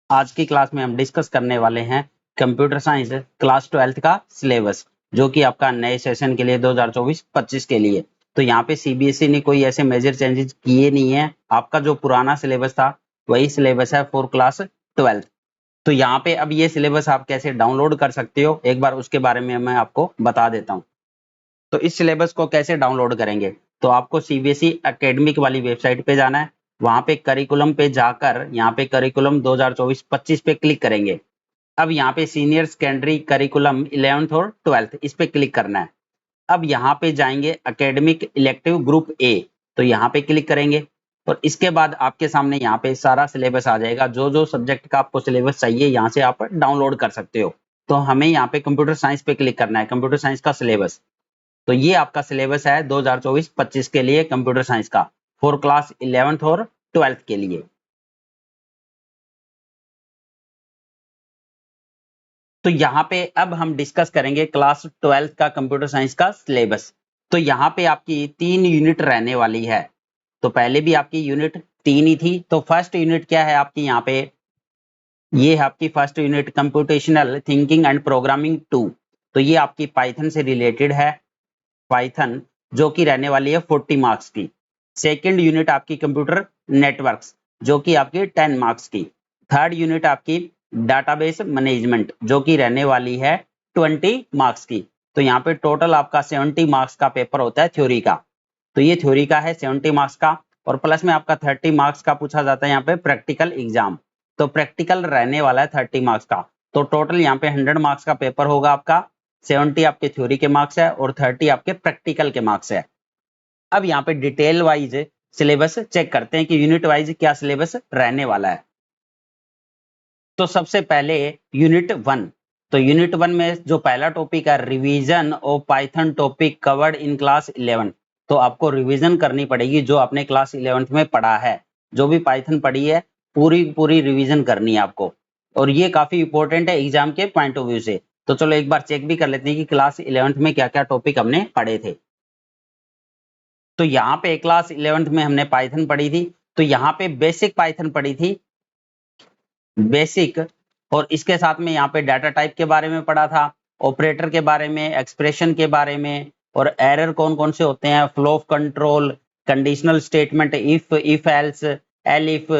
आज की क्लास में हम डिस्कस करने वाले हैं कंप्यूटर साइंस क्लास 12th का सिलेबस, जो कि आपका नए सेशन के लिए 2024-25 के लिए। तो यहाँ पे सीबीएसई ने कोई ऐसे मेजर चेंजेस किए नहीं है। आपका जो पुराना सिलेबस था वही सिलेबस है फॉर क्लास 12th। तो यहाँ पे अब ये सिलेबस आप कैसे डाउनलोड कर सकते हो, एक बार उसके बारे में मैं आपको बता देता हूँ। तो इस सिलेबस को कैसे डाउनलोड करेंगे, तो आपको सीबीएसई एकेडमिक वाली वेबसाइट पे जाना है। वहां पे करिकुलम पे जाकर यहाँ पे करिकुलम 2024-25 पे क्लिक करेंगे। अब यहाँ पे सीनियर सेकेंडरी करिकुलम 11th और 12th इस पे क्लिक करना है। अब यहाँ पे जाएंगे एकेडमिक इलेक्टिव ग्रुप ए, तो यहाँ पे क्लिक करेंगे और इसके बाद आपके सामने यहाँ पे सारा सिलेबस आ जाएगा। जो जो सब्जेक्ट का आपको सिलेबस चाहिए यहाँ से आप डाउनलोड कर सकते हो। तो हमें यहाँ पे कंप्यूटर साइंस पे क्लिक करना है, कंप्यूटर साइंस का सिलेबस। तो ये आपका सिलेबस है 2024-25 के लिए कंप्यूटर साइंस का, फॉर क्लास 11th और 12th के लिए। तो यहाँ पे अब हम डिस्कस करेंगे क्लास 12th का कंप्यूटर साइंस का सिलेबस। तो यहाँ पे आपकी 3 यूनिट रहने वाली है। तो पहले भी आपकी यूनिट 3 ही थी। तो फर्स्ट यूनिट क्या है आपकी, यहाँ पे ये है आपकी first unit computational thinking and programming 2। तो ये आपकी पाइथन से रिलेटेड है, पाइथन, जो कि रहने वाली है 40 मार्क्स की। सेकंड यूनिट आपकी कंप्यूटर नेटवर्क्स, जो कि आपकी 10 मार्क्स की। थर्ड यूनिट आपकी डाटाबेस मैनेजमेंट, जो कि रहने वाली है 20 मार्क्स की। तो यहाँ पे टोटल आपका 70 मार्क्स का पेपर होता है थ्योरी का। तो ये थ्योरी का है 70 मार्क्स का, और प्लस में आपका 30 मार्क्स का पूछा जाता है यहाँ पे प्रैक्टिकल एग्जाम। तो प्रैक्टिकल रहने वाला है 30 मार्क्स का। तो टोटल यहाँ पे 100 मार्क्स का पेपर होगा आपका। 70 आपके थ्योरी के मार्क्स है और 30 आपके प्रैक्टिकल के मार्क्स है। अब यहाँ पे डिटेल वाइज सिलेबस चेक करते हैं कि यूनिट वाइज क्या सिलेबस रहने वाला है। तो सबसे पहले यूनिट 1। तो यूनिट 1 में जो पहला टॉपिक है, revision of Python topic covered in class 11। तो आपको रिवीजन करनी पड़ेगी जो आपने क्लास 11th में पढ़ा है। जो भी पाइथन पढ़ी है पूरी पूरी रिवीजन करनी है आपको, और ये काफी इंपॉर्टेंट है एग्जाम के पॉइंट ऑफ व्यू से। तो चलो एक बार चेक भी कर लेते हैं कि क्लास 11th में क्या क्या टॉपिक हमने पढ़े थे। तो यहाँ पे क्लास 11th में हमने पाइथन पढ़ी थी। तो यहाँ पे बेसिक पाइथन पढ़ी थी, बेसिक। और इसके साथ में यहाँ पे डाटा टाइप के बारे में पढ़ा था, ऑपरेटर के बारे में, एक्सप्रेशन के बारे में, और एरर कौन कौन से होते हैं, flow of control, conditional statement, if else, elif.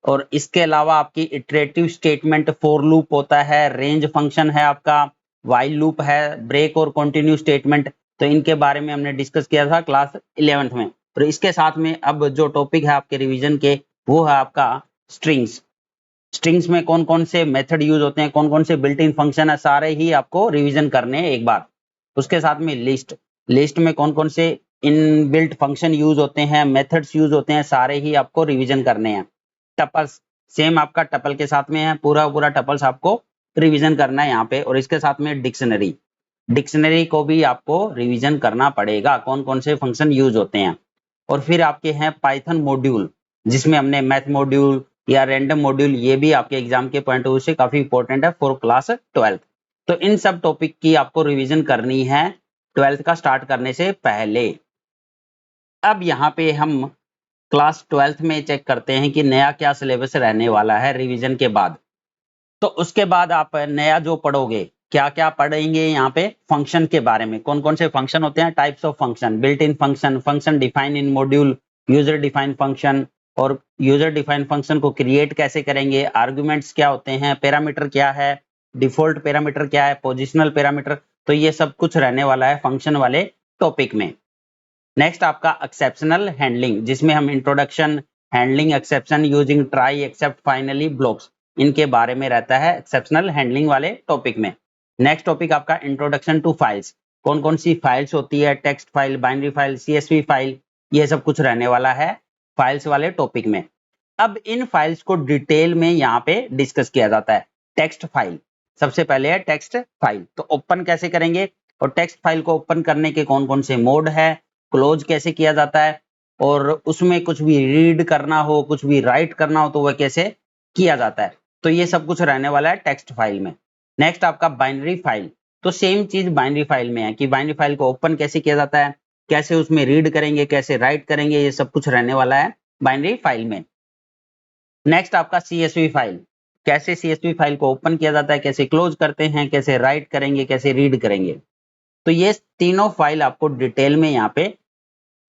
और इसके अलावा आपकी इटरेटिव स्टेटमेंट, फॉर लूप होता है, रेंज फंक्शन है आपका, व्हाइल लूप है, ब्रेक और कंटिन्यू स्टेटमेंट। तो इनके बारे में हमने डिस्कस किया था क्लास 11th में। और इसके साथ में अब जो टॉपिक है आपके रिवीजन के, वो है आपका स्ट्रिंग्स। स्ट्रिंग्स में कौन कौन से मेथड यूज होते हैं, कौन कौन से बिल्ट इन फंक्शन है, सारे ही आपको रिवीजन करने हैं एक बार। उसके साथ में लिस्ट, लिस्ट में कौन कौन से इन बिल्ट फंक्शन यूज होते हैं, मेथड्स यूज होते हैं, सारे ही आपको रिवीजन करने हैं। टपल्स, सेम आपका टपल के साथ में है, पूरा पूरा टपल्स आपको रिवीजन करना है यहाँ पे। और इसके साथ में डिक्शनरी, डिक्शनरी को भी आपको रिवीजन करना पड़ेगा, कौन कौन से फंक्शन यूज होते हैं। और फिर आपके हैं पाइथन मॉड्यूल, जिसमें हमने मैथ मॉड्यूल या रैंडम मॉड्यूल, ये भी आपके एग्जाम के पॉइंट ऑफ व्यू से काफी इंपॉर्टेंट है फॉर क्लास 12th। तो इन सब टॉपिक की आपको रिवीजन करनी है 12th का स्टार्ट करने से पहले। अब यहाँ पे हम क्लास 12th में चेक करते हैं कि नया क्या सिलेबस रहने वाला है रिवीजन के बाद। तो उसके बाद आप नया जो पढ़ोगे, क्या क्या पढ़ेंगे यहाँ पे, फंक्शन के बारे में, कौन कौन से फंक्शन होते हैं, types of function, built in function, function define in module, user define function, और यूजर डिफाइन फंक्शन को क्रिएट कैसे करेंगे, आर्गुमेंट्स क्या होते हैं, पैरामीटर क्या है, डिफॉल्ट पैरामीटर क्या है, पोजिशनल पैरामीटर। तो ये सब कुछ रहने वाला है फंक्शन वाले टॉपिक में। नेक्स्ट आपका एक्सेप्शनल हैंडलिंग, जिसमें हम introduction, handling exception using try except finally blocks, इनके बारे में रहता है एक्सेप्शनल हैंडलिंग वाले टॉपिक में। नेक्स्ट टॉपिक आपका इंट्रोडक्शन टू फाइल्स, कौन कौन सी फाइल्स होती है, text file, binary file, CSV file, ये सब कुछ रहने वाला है फाइल्स वाले टॉपिक में। अब इन फाइल्स को डिटेल में यहाँ पे डिस्कस किया जाता है। टेक्स्ट फाइल, सबसे पहले है टेक्स्ट फाइल, तो ओपन कैसे करेंगे, और टेक्स्ट फाइल को ओपन करने के कौन कौन से मोड है, क्लोज कैसे किया जाता है, और उसमें कुछ भी रीड करना हो, कुछ भी राइट करना हो, तो वह कैसे किया जाता है। तो ये सब कुछ रहने वाला है टेक्स्ट फाइल में। नेक्स्ट आपका बाइनरी फाइल, तो सेम चीज बाइनरी फाइल में है कि बाइनरी फाइल को ओपन कैसे किया जाता है, कैसे उसमें रीड करेंगे, कैसे राइट करेंगे, ये सब कुछ रहने वाला है बाइनरी फाइल में। नेक्स्ट आपका सीएसवी फाइल, कैसे CSV फाइल को ओपन किया जाता है, कैसे क्लोज करते हैं, कैसे राइट करेंगे, कैसे रीड करेंगे। तो ये तीनों फाइल आपको डिटेल में यहाँ पे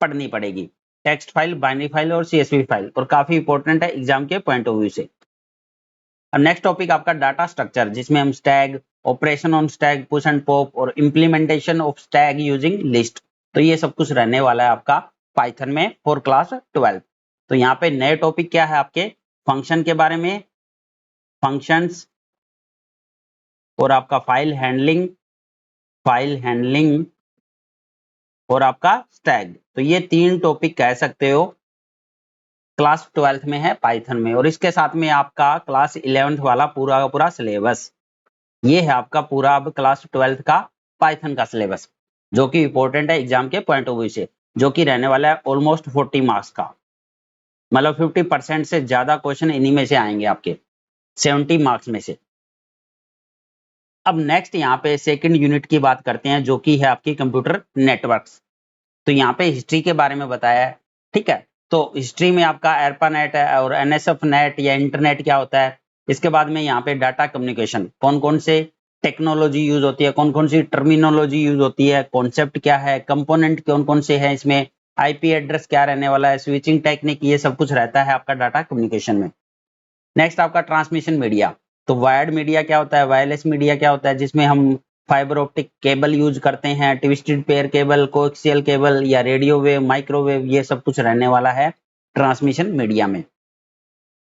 पढ़नी पड़ेगी, टेक्स्ट फाइल, बाइनरी फाइल और CSV फाइल, और काफी इंपॉर्टेंट है एग्जाम के पॉइंट ऑफ व्यू से। अब नेक्स्ट टॉपिक आपका डाटा स्ट्रक्चर, जिसमें हम stack, operation on stack, push and pop और implementation of stack using list, तो ये सब कुछ रहने वाला है आपका पाइथन में फॉर क्लास 12। तो यहाँ पे नए टॉपिक क्या है आपके, फंक्शन के बारे में, फंक्शंस, और आपका फाइल हैंडलिंग और आपका स्टैग। तो ये 3 टॉपिक कह सकते हो क्लास 12th में है पाइथन में, और इसके साथ में आपका क्लास 11th वाला पूरा का पूरा सिलेबस। ये है आपका पूरा अब क्लास 12th का पाइथन का सिलेबस, जो कि इंपॉर्टेंट है एग्जाम के पॉइंट ऑफ व्यू से, जो कि रहने वाला है ऑलमोस्ट 40 मार्क्स का, मतलब 50% से ज्यादा क्वेश्चन इन्हीं में से आएंगे आपके 70 मार्क्स में से। अब नेक्स्ट यहाँ पे सेकंड यूनिट की बात करते हैं, जो कि है आपकी कंप्यूटर नेटवर्क्स। तो यहाँ पे हिस्ट्री के बारे में बताया है, ठीक है। तो हिस्ट्री में आपका एरपानेट है और NSF नेट या इंटरनेट क्या होता है। इसके बाद में यहाँ पे डाटा कम्युनिकेशन, कौन कौन से टेक्नोलॉजी यूज होती है, कौन कौन सी टर्मिनोलॉजी यूज होती है, कॉन्सेप्ट क्या है, कंपोनेंट कौन कौन से हैं इसमें, IP एड्रेस क्या रहने वाला है, स्विचिंग टेक्निक, ये सब कुछ रहता है आपका डाटा कम्युनिकेशन में। नेक्स्ट आपका ट्रांसमिशन मीडिया, तो वायर्ड मीडिया क्या होता है, वायरलेस मीडिया क्या होता है, जिसमें हम फाइबर ऑप्टिक केबल यूज करते हैं, twisted pair cable, coaxial cable या रेडियो वेव, माइक्रोवेव, ये सब कुछ रहने वाला है ट्रांसमिशन मीडिया में।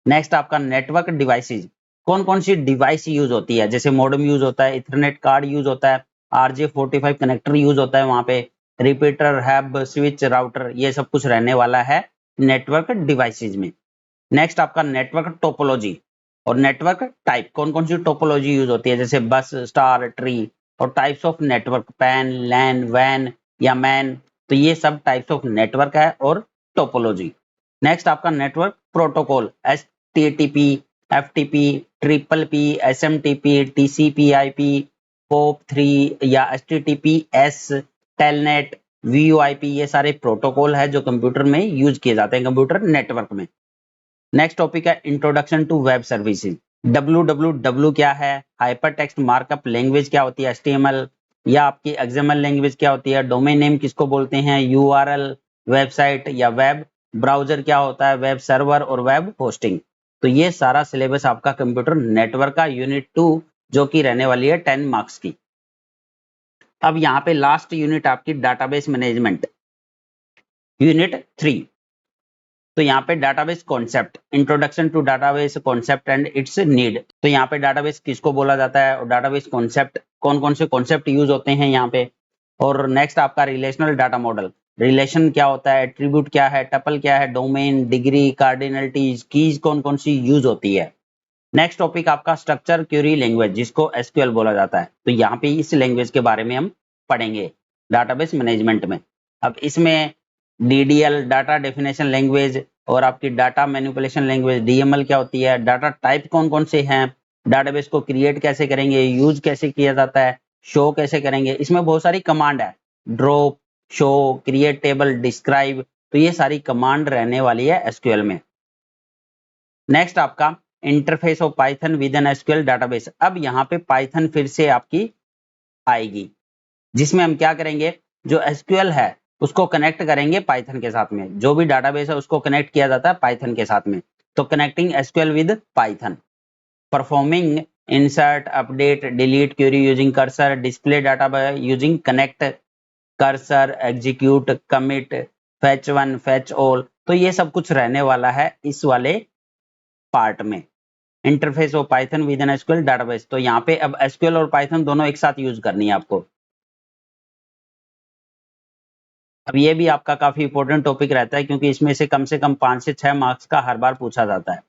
नेक्स्ट आपका नेटवर्क डिवाइसेज, कौन कौन सी डिवाइस यूज होती है, जैसे मॉडेम यूज होता है, इथरनेट कार्ड यूज होता है, RJ45 कनेक्टर यूज होता है वहां पे, रिपीटर, हब, स्विच, राउटर, ये सब कुछ रहने वाला है नेटवर्क डिवाइसेज में। नेक्स्ट आपका नेटवर्क टोपोलॉजी और नेटवर्क टाइप, कौन कौन सी टोपोलॉजी यूज होती है, जैसे बस, स्टार, ट्री, और types of network, PAN, LAN, वैन या मैन, तो ये सब टाइप्स ऑफ नेटवर्क है और टोपोलॉजी। नेक्स्ट आपका network protocol, HTTP, FTP, TTP, SMTP, TCP, IP, POP3 या HTTPS, टेलनेट, VoIP, ये सारे प्रोटोकॉल है जो कंप्यूटर में यूज किए जाते हैं कंप्यूटर नेटवर्क में। नेक्स्ट टॉपिक है introduction to web services, WWW क्या है, हाइपर टेक्स्ट मार्कअप लैंग्वेज क्या होती है, HTML, या आपकी XML लैंग्वेज क्या होती है, डोमेन नेम किसको बोलते हैं, URL, वेबसाइट या वेब ब्राउजर क्या होता है, वेब सर्वर और वेब होस्टिंग। तो ये सारा सिलेबस आपका कंप्यूटर नेटवर्क का यूनिट 2, जो कि रहने वाली है 10 मार्क्स की। अब यहाँ पे लास्ट यूनिट आपकी डाटाबेस मैनेजमेंट, यूनिट 3। तो यहाँ पे database concept, introduction to database concept and its need. तो यहाँ पे डाटाबेस किसको बोला जाता है और डाटाबेस कॉन्सेप्ट, कौन कौन से कॉन्सेप्ट यूज होते हैं यहाँ पे। और नेक्स्ट आपका रिलेशनल डाटा मॉडल, रिलेशन क्या होता है, एट्रीब्यूट क्या है, टपल क्या है, डोमेन, डिग्री, कार्डिनलिटीज, कीज कौन कौन सी यूज होती है। नेक्स्ट टॉपिक आपका स्ट्रक्चर क्वेरी लैंग्वेज, जिसको SQL बोला जाता है। तो यहाँ पे इस लैंग्वेज के बारे में हम पढ़ेंगे डाटाबेस मैनेजमेंट में। अब इसमें DDL, डाटा डेफिनेशन लैंग्वेज, और आपकी डाटा मैनिपुलेशन लैंग्वेज, DML क्या होती है, डाटा टाइप कौन कौन से हैं, डाटाबेस को क्रिएट कैसे करेंगे, यूज कैसे किया जाता है, शो कैसे करेंगे, इसमें बहुत सारी कमांड है, drop, show, create table, describe, तो ये सारी कमांड रहने वाली है SQL में। नेक्स्ट आपका interface of Python with an SQL database. अब यहाँ पे पाइथन फिर से आपकी आएगी, जिसमें हम क्या करेंगे, जो SQL है उसको कनेक्ट करेंगे पाइथन के साथ में, जो भी डाटाबेस है उसको कनेक्ट किया जाता है पाइथन के साथ में। तो connecting SQL with Python, performing insert, update, delete query using cursor, display data by using connect, cursor, execute, commit, fetch one, fetch all, तो ये सब कुछ रहने वाला है इस वाले पार्ट में, interface of Python with an SQL database. तो यहाँ पे अब SQL और पाइथन दोनों एक साथ यूज करनी है आपको। अब ये भी आपका काफी इंपॉर्टेंट टॉपिक रहता है, क्योंकि इसमें से कम 5 से 6 मार्क्स का हर बार पूछा जाता है।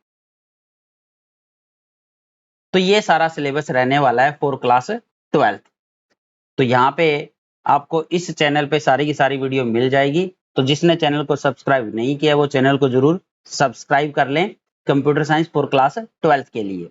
तो ये सारा सिलेबस रहने वाला है फॉर क्लास 12। तो यहाँ पे आपको इस चैनल पे सारी की सारी वीडियो मिल जाएगी। तो जिसने चैनल को सब्सक्राइब नहीं किया वो चैनल को जरूर सब्सक्राइब कर लें कंप्यूटर साइंस फॉर क्लास 12 के लिए।